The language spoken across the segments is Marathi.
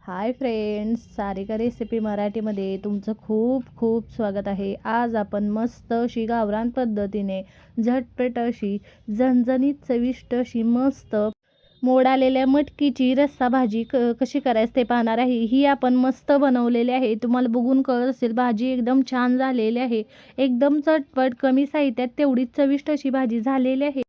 हाय फ्रेंड्स, सारिका रेसिपी मराठीमध्ये तुमचं खूप खूप स्वागत आहे। आज आपण मस्त अशी गावरान पद्धतीने झटपट अशी झणझणीत चविष्ट अशी मस्त मोड आलेल्या मटकीची रस्सा भाजी कशी करायची ते पाहणार आहे। ही आपण मस्त बनवलेली आहे, तुम्हाला बघून कळत असेल। भाजी एकदम छान झालेली आहे, एकदम चटपट कमी साहित्यात तेवढीच चविष्ट अशी भाजी झालेली आहे।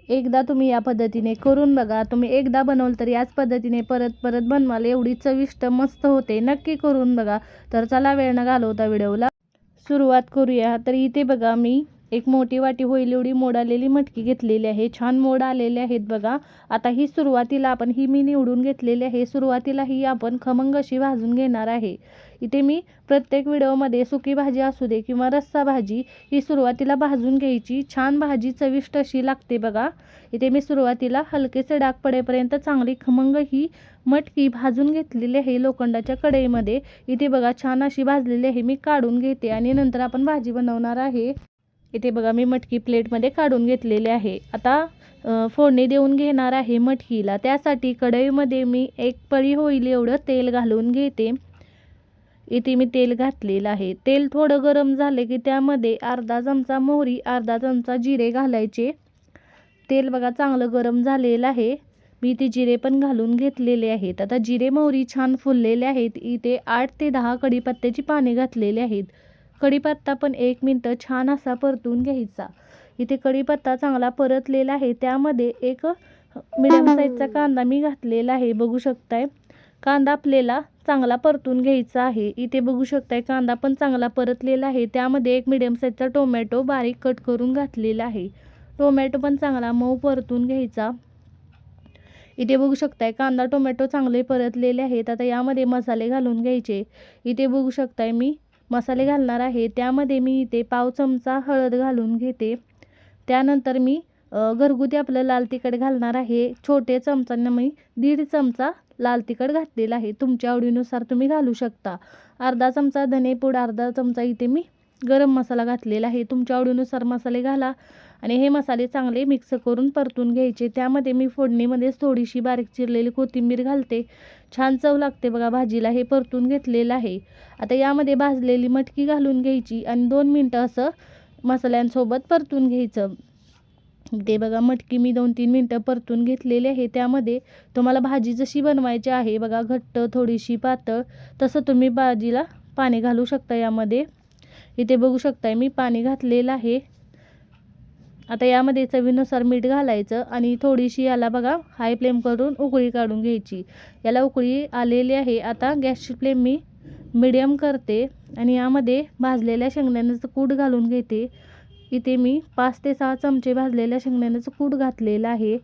एकदा तुम्ही या पद्धतीने करून बघा, तुम्ही एकदा बनवलं तर याच पद्धतीने परत परत बनवाल, एवढी चविष्ट मस्त होते। नक्की करून बघा। तर चला वेळ न घालवता व्हिडिओला सुरुवात करूया। तर इथे बघा मी एक मोठी वाटी होईल एवढी मोड आलेली मटकी घेतलेली आहे। छान मोड आलेले आहेत बघा। आता ही सुरुवातीला आपण ही मी निवडून घेतलेली आहे, सुरुवातीला ही आपण खमंग अशी भाजून घेणार आहे। इथे मी प्रत्येक व्हिडिओमध्ये सुकी भाजी असू दे किंवा रस्सा भाजी ही सुरुवातीला भाजून घ्यायची, छान भाजी चविष्ट अशी लागते बघा। इथे मी सुरुवातीला हलकेसे डाग पडेपर्यंत चांगली खमंग ही मटकी भाजून घेतलेली आहे लोखंडाच्या कढईमध्ये। इथे बघा छान अशी भाजलेली आहे, मी काढून घेते आणि नंतर आपण भाजी बनवणार आहे। इथे बघा मी मटकी प्लेटमध्ये काढून घेतलेली आहे। आता फोडणी देऊन घेणार आहे मटकीला। त्यासाठी कढईमध्ये मी एक पळी होईल एवढं तेल घालून घेते। इथे मी तेल घातलेलं आहे। तेल थोडं गरम झाले की त्यामध्ये अर्धा चमचा मोहरी, अर्धा चमचा जिरे घालायचे। तेल बघा चांगलं गरम झालेलं आहे, मी ते जिरे पण घालून घेतलेले आहेत। आता जिरे मोहरी छान फुललेले आहेत। इथे 8 ते 10 कढीपत्त्याची पाने घातलेली आहेत। कढीपत्ता पण 1 मिनिट छान असा परतून घ्यायचा। इथे कढीपत्ता चांगला परतलेला आहे, त्यामध्ये एक मिडियम साईजचा कांदा मी घातलेला आहे, बघू शकताय। कांदा आपल्याला चांगला परतून घ्यायचा आहे। इथे बघू शकताय कांदा पण चांगला परतलेला आहे, त्यामध्ये एक मिडियम साईजचा टोमॅटो बारीक कट करून घातलेला आहे। टोमॅटो पण चांगला मऊ परतून घ्यायचा। इथे बघू शकताय कांदा टोमॅटो चांगले परतलेले आहेत। आता यामध्ये मसाले घालून घ्यायचे। इथे बघू शकताय मी मसाले घालणार आहे, त्यामध्ये मी इथे पाव चमचा हळद घालून घेते। त्यानंतर मी घरगुती आपलं लाल तिखट घालणार आहे। छोटे चमचाने मी 1.5 चमचा लाल तिखट घातलेला आहे, तुमच्या आवडीनुसार तुम्ही घालू शकता। अर्धा चमचा धनेपूड, अर्धा चमचा इथे मी गरम मसाला घातलेला आहे, तुमच्या आवडीनुसार मसाले घाला। आणि हे मसाले चांगले मिक्स करून परतून घ्यायचे। त्यामध्ये मी फोडणीमध्ये थोडीशी बारीक चिरलेली कोथिंबीर घालते, छान चव लागते बघा भाजीला। हे परतून घेतलेलं आहे। आता यामध्ये भाजलेली मटकी घालून घ्यायची आणि 2 मिनिटं असं मसाल्यांसोबत परतून घ्यायचं। ते बघा मटकी मी 2-3 मिनिटं परतून घेतलेली आहे। त्यामध्ये तुम्हाला भाजी जशी बनवायची आहे बघा, घट्ट थोडीशी पातळ, तसं तुम्ही भाजीला पाणी घालू शकता यामध्ये। इथे बघू शकताय मी पाणी घातलेलं आहे। आता यामध्ये चवीनुसार मीठ घालायचं आणि थोडीशी याला बघा हाय फ्लेम करून उकळी काढून घ्यायची। याला उकळी आलेली आहे। आता गॅसची फ्लेम मी मीडियम करते आणि यामध्ये भाजलेल्या शेंगदाण्याचं कूट घालून घेते। इथे मी 5 ते 6 चमचे भाजलेल्या शेंगदाण्याचं कूट घातलेलं आहे।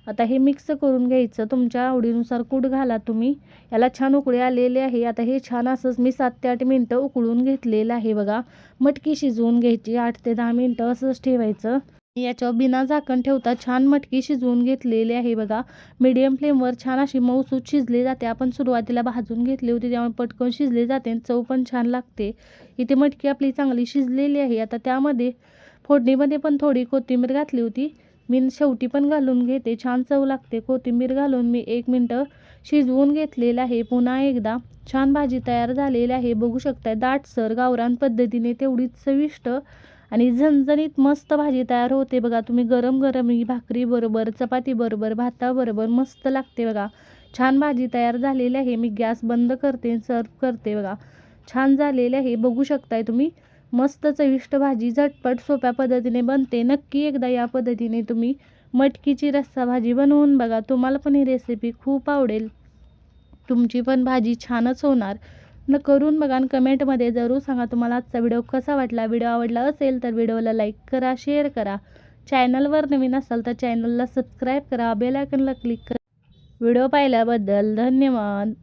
आता हे मिक्स करून घ्यायचं, तुमच्या आवडीनुसार कूट घाला तुम्ही। याला छान उकळी आलेली आहे। आता हे छान असंच मी 7 ते 8 मिनिटं उकळून घेतलेलं आहे बघा। मटकी शिजवून घ्यायची, 8 ते 10 मिनिटं असंच ठेवायचं। याच्यावर बिना झाकण ठेवता छान मटकी शिजवून घेतलेली आहे बघा। मीडियम फ्लेमवर छान अशी मऊसूत शिजली जाते। आपण सुरुवातीला भाजून घेतली होती त्यामुळे पटकन शिजली जाते, चव पण छान लागते। इथे मटकी आपली चांगली शिजलेली आहे। आता त्यामध्ये फोडणीमध्ये पण थोडी कोथिंबीर घातली होती, मी शेवटी पण घालून घेते, छान चव लागते। कोथिंबीर घालून मी 1 मिनिट शिजवून घेतलेलं आहे। पुन्हा एकदा छान भाजी तयार झालेली आहे, बघू शकताय। दाटसर गावरान पद्धतीने तेवढीच चविष्ट आणि झणझणीत मस्त भाजी तयार होते बघा। तुम्ही गरम गरम ही भाकरी बरोबर, चपाती बरोबर, भाताबरोबर मस्त लागते बघा। छान भाजी तयार झालेली आहे। मी गॅस बंद करते, सर्व करते बघा। छान झालेले आहे, बघू शकताय तुम्ही। मस्त चविष्ट भाजी झटपट सोप्या पद्धतीने बनते। नक्की एकदा या पद्धतीने तुम्ही मटकीची रस्सा भाजी बनवून बघा, तुम्हाला पण ही रेसिपी खूप आवडेल। तुमची पण भाजी छानच होणार। करून बघा आणि कमेंटमध्ये जरूर सांगा तुम्हाला आजचा व्हिडिओ कसा वाटला। व्हिडिओ आवडला असेल तर व्हिडिओला लाईक करा, शेअर करा। चॅनलवर नवीन असाल तर चॅनलला सबस्क्राईब करा, बेल आयकॉनला क्लिक करा। व्हिडिओ पाहिल्याबद्दल धन्यवाद।